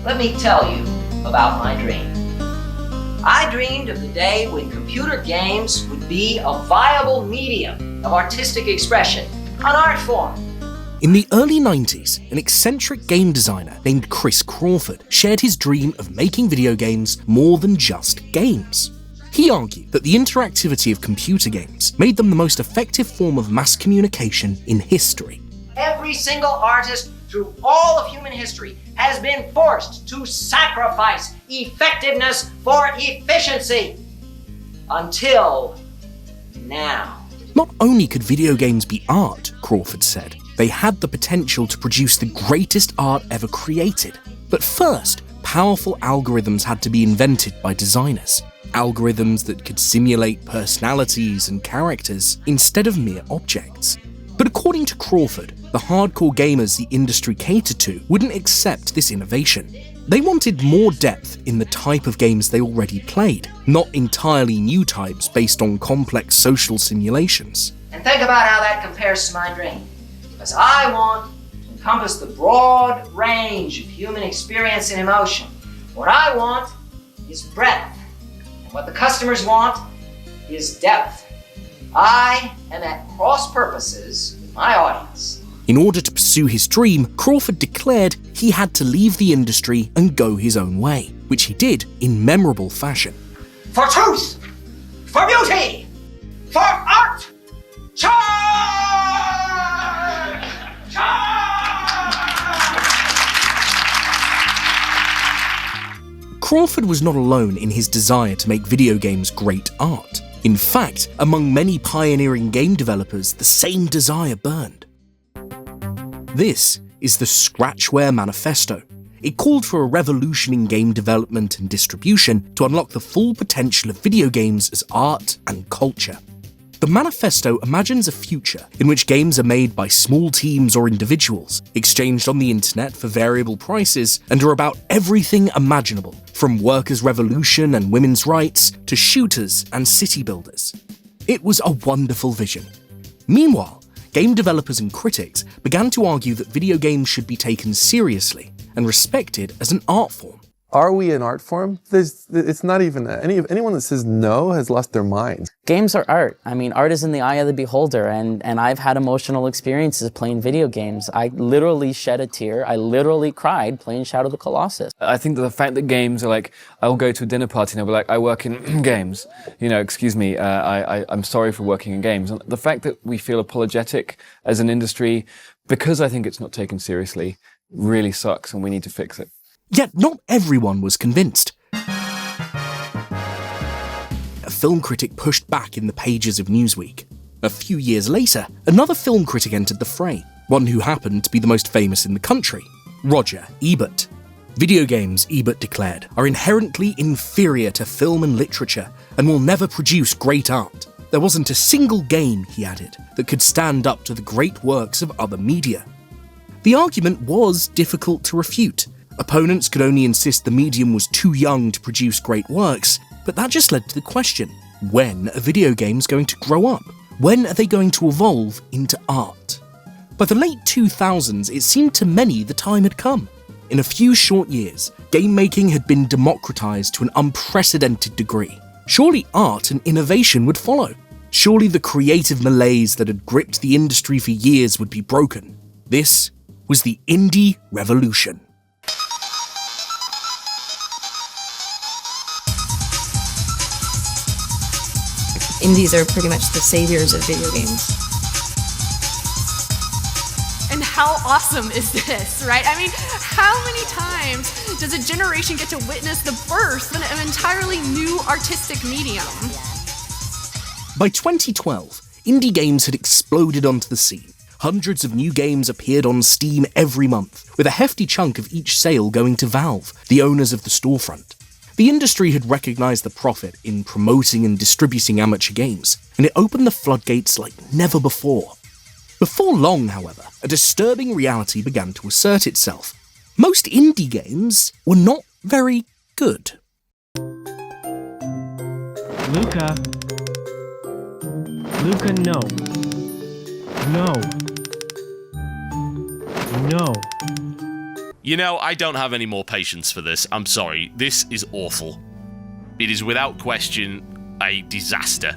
let me tell you about my dream. I dreamed of the day when computer games would be a viable medium of artistic expression, an art form. In the early 90s, an eccentric game designer named Chris Crawford shared his dream of making video games more than just games. He argued that the interactivity of computer games made them the most effective form of mass communication in history. Every single artist through all of human history has been forced to sacrifice effectiveness for efficiency. Until now. Not only could video games be art, Crawford said, they had the potential to produce the greatest art ever created. But first, powerful algorithms had to be invented by designers. Algorithms that could simulate personalities and characters instead of mere objects. But according to Crawford, the hardcore gamers the industry catered to wouldn't accept this innovation. They wanted more depth in the type of games they already played, not entirely new types based on complex social simulations. And think about how that compares to my dream. Because I want to encompass the broad range of human experience and emotion. What I want is breadth. And what the customers want is depth. I am at cross purposes with my audience. In order to pursue his dream, Crawford declared he had to leave the industry and go his own way, which he did in memorable fashion. For truth! For beauty! For art! Charge! Crawford was not alone in his desire to make video games great art. In fact, among many pioneering game developers, the same desire burned. This is the Scratchware Manifesto. It called for a revolution in game development and distribution to unlock the full potential of video games as art and culture. The manifesto imagines a future in which games are made by small teams or individuals, exchanged on the internet for variable prices, and are about everything imaginable, from workers' revolution and women's rights to shooters and city builders. It was a wonderful vision. Meanwhile, game developers and critics began to argue that video games should be taken seriously and respected as an art form. Are we an art form? It's not even anyone that says no has lost their mind. Games are art. I mean, art is in the eye of the beholder, and I've had emotional experiences playing video games. I literally shed a tear. I literally cried playing Shadow of the Colossus. I think that the fact that games are like, I'll go to a dinner party and I'll be like, I work in games. You know, excuse me, I'm sorry for working in games. And the fact that we feel apologetic as an industry, because I think it's not taken seriously, really sucks, and we need to fix it. Yet not everyone was convinced. A film critic pushed back in the pages of Newsweek. A few years later, another film critic entered the fray, one who happened to be the most famous in the country, Roger Ebert. Video games, Ebert declared, are inherently inferior to film and literature and will never produce great art. There wasn't a single game, he added, that could stand up to the great works of other media. The argument was difficult to refute. Opponents could only insist the medium was too young to produce great works, but that just led to the question, when are video games going to grow up? When are they going to evolve into art? By the late 2000s, it seemed to many the time had come. In a few short years, game making had been democratized to an unprecedented degree. Surely art and innovation would follow. Surely the creative malaise that had gripped the industry for years would be broken. This was the indie revolution. Indies are pretty much the saviors of video games. And how awesome is this, right? I mean, how many times does a generation get to witness the birth of an entirely new artistic medium? By 2012, indie games had exploded onto the scene. Hundreds of new games appeared on Steam every month, with a hefty chunk of each sale going to Valve, the owners of the storefront. The industry had recognised the profit in promoting and distributing amateur games, and it opened the floodgates like never before. Before long, however, a disturbing reality began to assert itself. Most indie games were not very good. Luca, no. No. You know, I don't have any more patience for this. I'm sorry. This is awful. It is without question a disaster.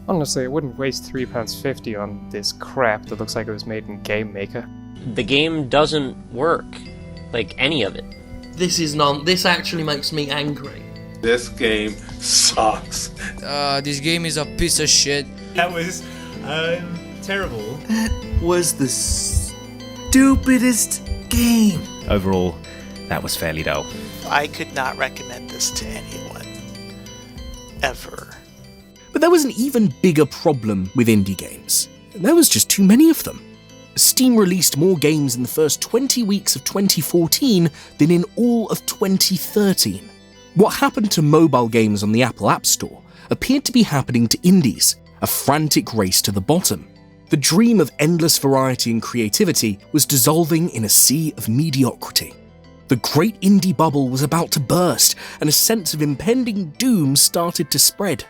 Honestly, I wouldn't waste £3.50 on this crap that looks like it was made in Game Maker. The game doesn't work. Like, any of it. This actually makes me angry. This game sucks. This game is a piece of shit. That was, terrible. That was the stupidest game. Overall, that was fairly dull. I could not recommend this to anyone. Ever. But there was an even bigger problem with indie games. There was just too many of them. Steam released more games in the first 20 weeks of 2014 than in all of 2013. What happened to mobile games on the Apple App Store appeared to be happening to indies, a frantic race to the bottom. The dream of endless variety and creativity was dissolving in a sea of mediocrity. The great indie bubble was about to burst, and a sense of impending doom started to spread.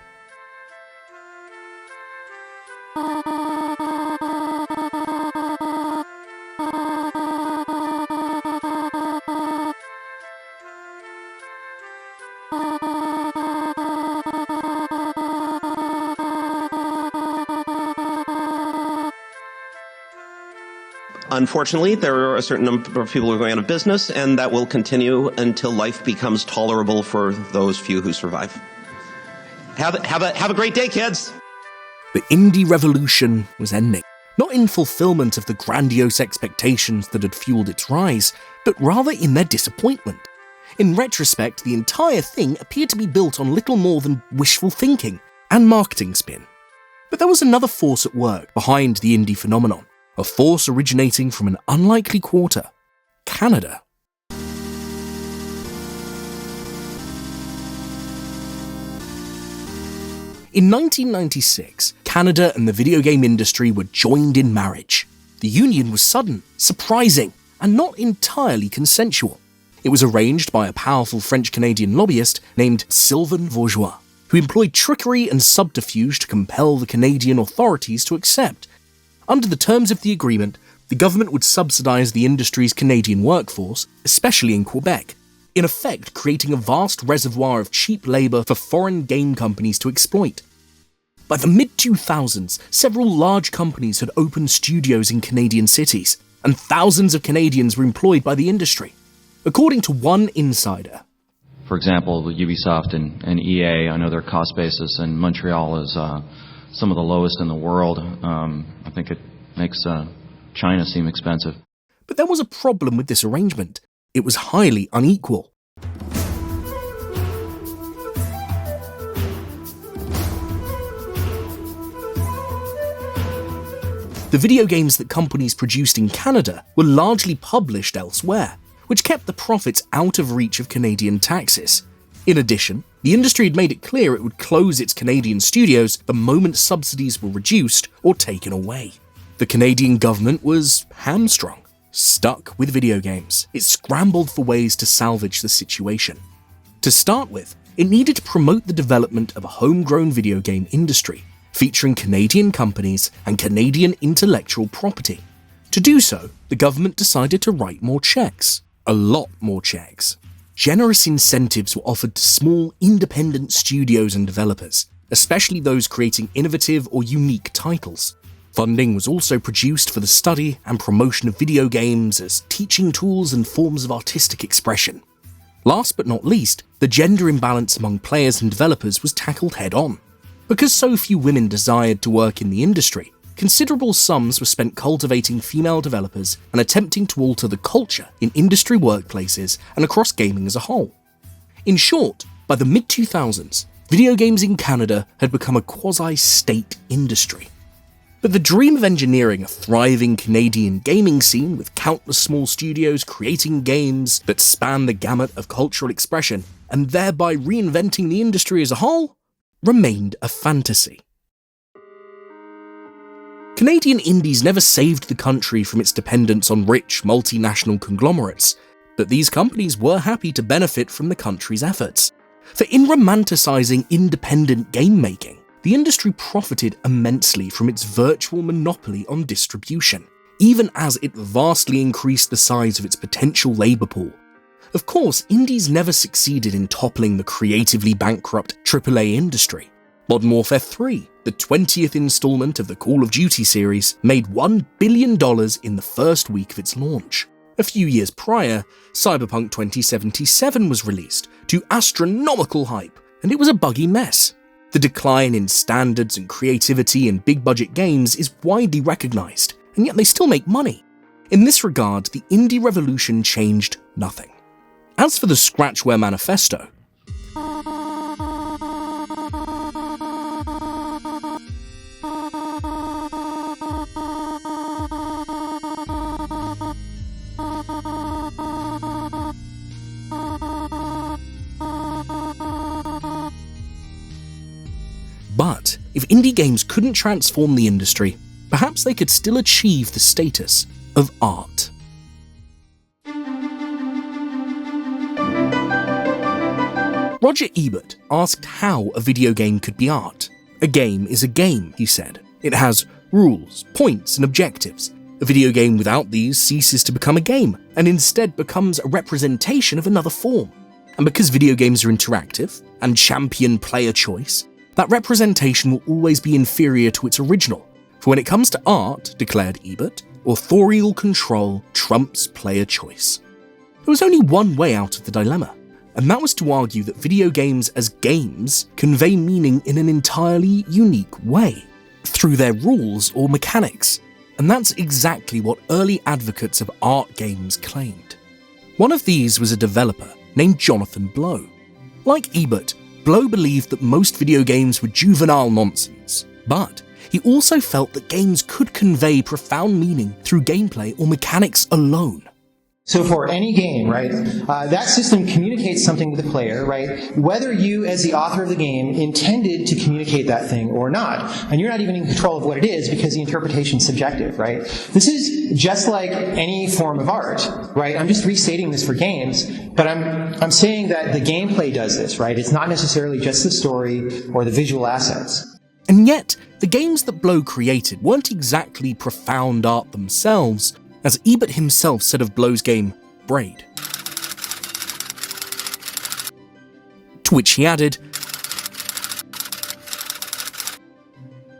Unfortunately, there are a certain number of people who are going out of business, and that will continue until life becomes tolerable for those few who survive. Have a great day, kids! The indie revolution was ending, not in fulfillment of the grandiose expectations that had fueled its rise, but rather in their disappointment. In retrospect, the entire thing appeared to be built on little more than wishful thinking and marketing spin. But there was another force at work behind the indie phenomenon, a force originating from an unlikely quarter, Canada. In 1996, Canada and the video game industry were joined in marriage. The union was sudden, surprising, and not entirely consensual. It was arranged by a powerful French-Canadian lobbyist named Sylvain Vaugeois, who employed trickery and subterfuge to compel the Canadian authorities to accept. Under the terms of the agreement, the government would subsidize the industry's Canadian workforce, especially in Quebec, in effect creating a vast reservoir of cheap labor for foreign game companies to exploit. By the mid-2000s, several large companies had opened studios in Canadian cities, and thousands of Canadians were employed by the industry. According to one insider, for example, Ubisoft and EA, I know their cost basis in Montreal is some of the lowest in the world. I think it makes China seem expensive. But there was a problem with this arrangement. It was highly unequal. The video games that companies produced in Canada were largely published elsewhere, which kept the profits out of reach of Canadian taxes. In addition, the industry had made it clear it would close its Canadian studios the moment subsidies were reduced or taken away. The Canadian government was hamstrung, stuck with video games. It scrambled for ways to salvage the situation. To start with, it needed to promote the development of a homegrown video game industry, featuring Canadian companies and Canadian intellectual property. To do so, the government decided to write more checks. A lot more checks. Generous incentives were offered to small, independent studios and developers, especially those creating innovative or unique titles. Funding was also produced for the study and promotion of video games as teaching tools and forms of artistic expression. Last but not least, the gender imbalance among players and developers was tackled head-on. Because so few women desired to work in the industry, considerable sums were spent cultivating female developers and attempting to alter the culture in industry workplaces and across gaming as a whole. In short, by the mid-2000s, video games in Canada had become a quasi-state industry. But the dream of engineering a thriving Canadian gaming scene with countless small studios creating games that span the gamut of cultural expression and thereby reinventing the industry as a whole remained a fantasy. Canadian indies never saved the country from its dependence on rich, multinational conglomerates, but these companies were happy to benefit from the country's efforts. For in romanticizing independent game making, the industry profited immensely from its virtual monopoly on distribution. even as it vastly increased the size of its potential labour pool. Of course, indies never succeeded in toppling the creatively bankrupt AAA industry. Modern Warfare 3, the 20th installment of the Call of Duty series, made $1 billion in the first week of its launch. A few years prior, Cyberpunk 2077 was released to astronomical hype, and it was a buggy mess. The decline in standards and creativity in big-budget games is widely recognised, and yet they still make money. In this regard, the indie revolution changed nothing. As for the Scratchware Manifesto, but if indie games couldn't transform the industry, perhaps they could still achieve the status of art. Roger Ebert asked how a video game could be art. A game is a game, he said. It has rules, points, and objectives. A video game without these ceases to become a game, and instead becomes a representation of another form. And because video games are interactive, and champion player choice, that representation will always be inferior to its original. For when it comes to art, declared Ebert, authorial control trumps player choice. There was only one way out of the dilemma, and that was to argue that video games as games convey meaning in an entirely unique way, through their rules or mechanics, and that's exactly what early advocates of art games claimed. One of these was a developer named Jonathan Blow. Like Ebert, Blow believed that most video games were juvenile nonsense, but he also felt that games could convey profound meaning through gameplay or mechanics alone. So for any game, right, that system communicates something with the player, right, whether you as the author of the game intended to communicate that thing or not. And you're not even in control of what it is because the interpretation's subjective, right? This is just like any form of art, right? I'm just restating this for games, but I'm saying that the gameplay does this, right? It's not necessarily just the story or the visual assets. And yet, the games that Blow created weren't exactly profound art themselves, as Ebert himself said of Blow's game, Braid. To which he added,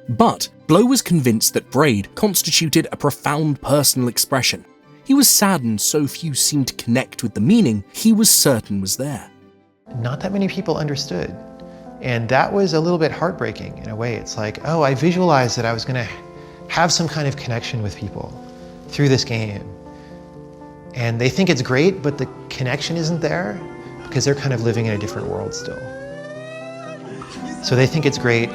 but Blow was convinced that Braid constituted a profound personal expression. He was saddened so few seemed to connect with the meaning he was certain was there. Not that many people understood. And that was a little bit heartbreaking in a way. It's like, oh, I visualized that I was going to have some kind of connection with people through this game. And they think it's great, but the connection isn't there because they're kind of living in a different world still. So they think it's great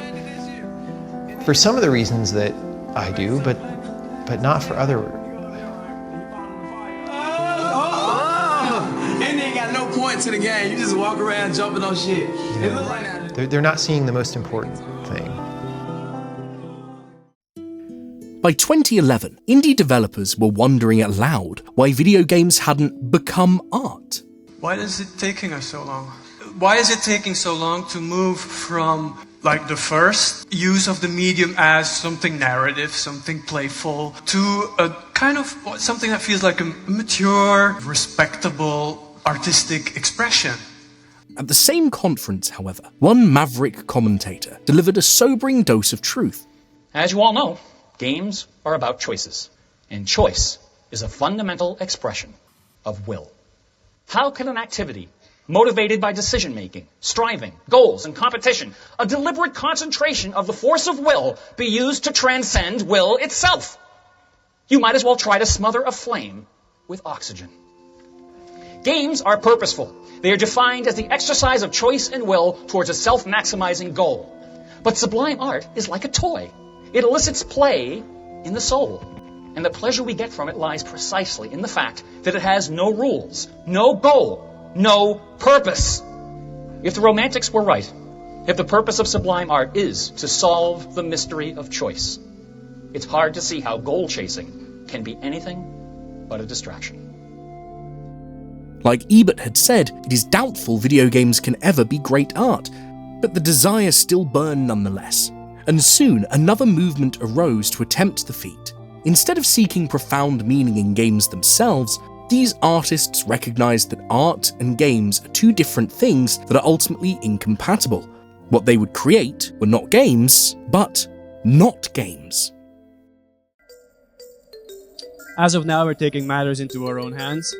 for some of the reasons that I do, but not for other. And they ain't got no point to the game. You just walk around jumping on shit. It look like that. They're not seeing the most important thing. By 2011, indie developers were wondering aloud why video games hadn't become art. Why is it taking us so long? Why is it taking so long to move from like the first use of the medium as something narrative, something playful, to a kind of something that feels like a mature, respectable, artistic expression? At the same conference, however, one maverick commentator delivered a sobering dose of truth. As you all know, games are about choices, and choice is a fundamental expression of will. How can an activity motivated by decision-making, striving, goals, and competition, a deliberate concentration of the force of will, be used to transcend will itself? You might as well try to smother a flame with oxygen. Games are purposeful. They are defined as the exercise of choice and will towards a self-maximizing goal. But sublime art is like a toy. It elicits play in the soul. And the pleasure we get from it lies precisely in the fact that it has no rules, no goal, no purpose. If the Romantics were right, if the purpose of sublime art is to solve the mystery of choice, it's hard to see how goal chasing can be anything but a distraction. Like Ebert had said, it is doubtful video games can ever be great art, but the desire still burned nonetheless. And soon another movement arose to attempt the feat. Instead of seeking profound meaning in games themselves, these artists recognised that art and games are two different things that are ultimately incompatible. What they would create were not games, but not games. As of now, we're taking matters into our own hands.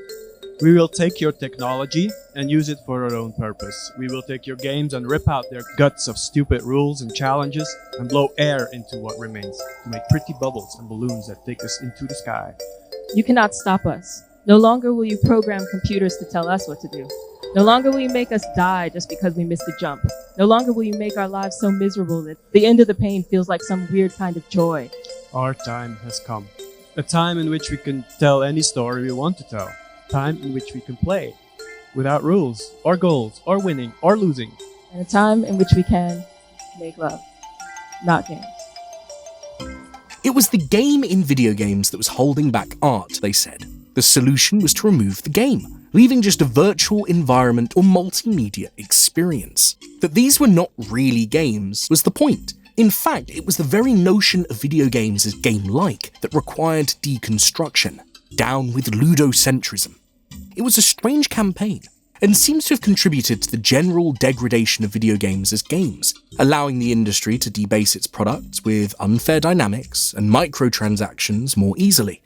We will take your technology and use it for our own purpose. We will take your games and rip out their guts of stupid rules and challenges and blow air into what remains to make pretty bubbles and balloons that take us into the sky. You cannot stop us. No longer will you program computers to tell us what to do. No longer will you make us die just because we missed a jump. No longer will you make our lives so miserable that the end of the pain feels like some weird kind of joy. Our time has come. A time in which we can tell any story we want to tell. Time in which we can play, without rules, or goals, or winning, or losing. And a time in which we can make love, not games. It was the game in video games that was holding back art, they said. The solution was to remove the game, leaving just a virtual environment or multimedia experience. That these were not really games was the point. In fact, it was the very notion of video games as game-like that required deconstruction. Down with ludocentrism. It was a strange campaign, and seems to have contributed to the general degradation of video games as games, allowing the industry to debase its products with unfair dynamics and microtransactions more easily.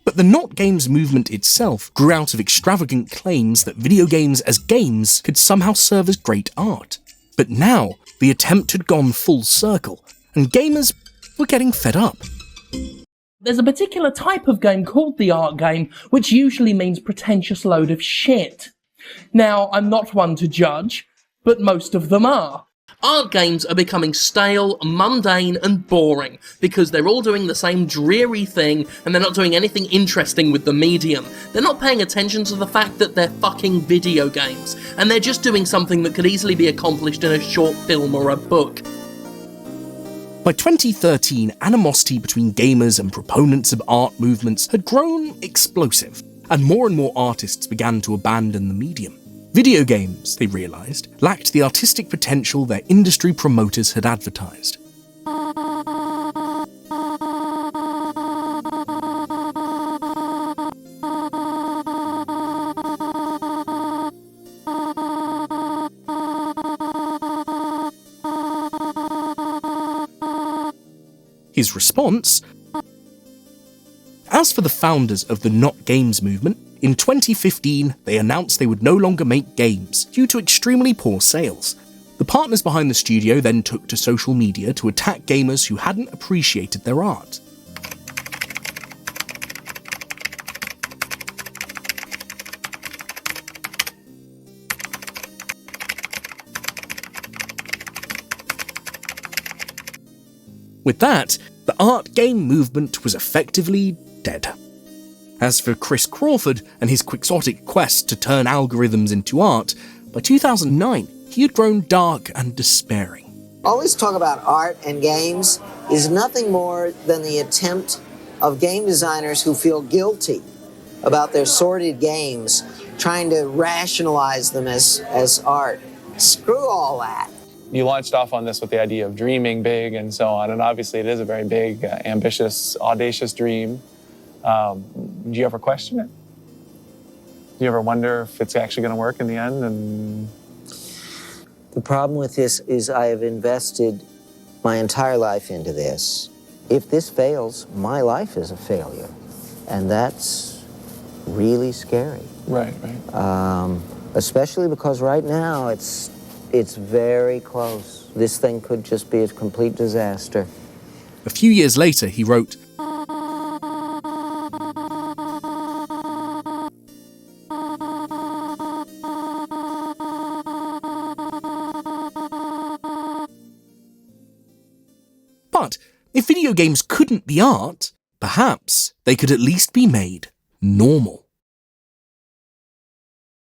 But the not games movement itself grew out of extravagant claims that video games as games could somehow serve as great art. But now, the attempt had gone full circle, and gamers were getting fed up. There's a particular type of game called the art game, which usually means pretentious load of shit. Now, I'm not one to judge, but most of them are. Art games are becoming stale, mundane, and boring, because they're all doing the same dreary thing, and they're not doing anything interesting with the medium. They're not paying attention to the fact that they're fucking video games, and they're just doing something that could easily be accomplished in a short film or a book. By 2013, animosity between gamers and proponents of art movements had grown explosive, and more artists began to abandon the medium. Video games, they realised, lacked the artistic potential their industry promoters had advertised. His response? As for the founders of the Not Games movement, in 2015 they announced they would no longer make games due to extremely poor sales. The partners behind the studio then took to social media to attack gamers who hadn't appreciated their art. With that, the art game movement was effectively dead. As for Chris Crawford and his quixotic quest to turn algorithms into art, by 2009 he had grown dark and despairing. Always talk about art and games is nothing more than the attempt of game designers who feel guilty about their sordid games, trying to rationalize them as art. Screw all that. You launched off on this with the idea of dreaming big and so on, and obviously it is a very big, ambitious, audacious dream. Do you ever question it? Do you ever wonder if it's actually going to work in the end? And the problem with this is I have invested my entire life into this. If this fails, my life is a failure, and that's really scary. Right. Especially because right now it's very close. This thing could just be a complete disaster. A few years later, he wrote, but if video games couldn't be art, perhaps they could at least be made normal.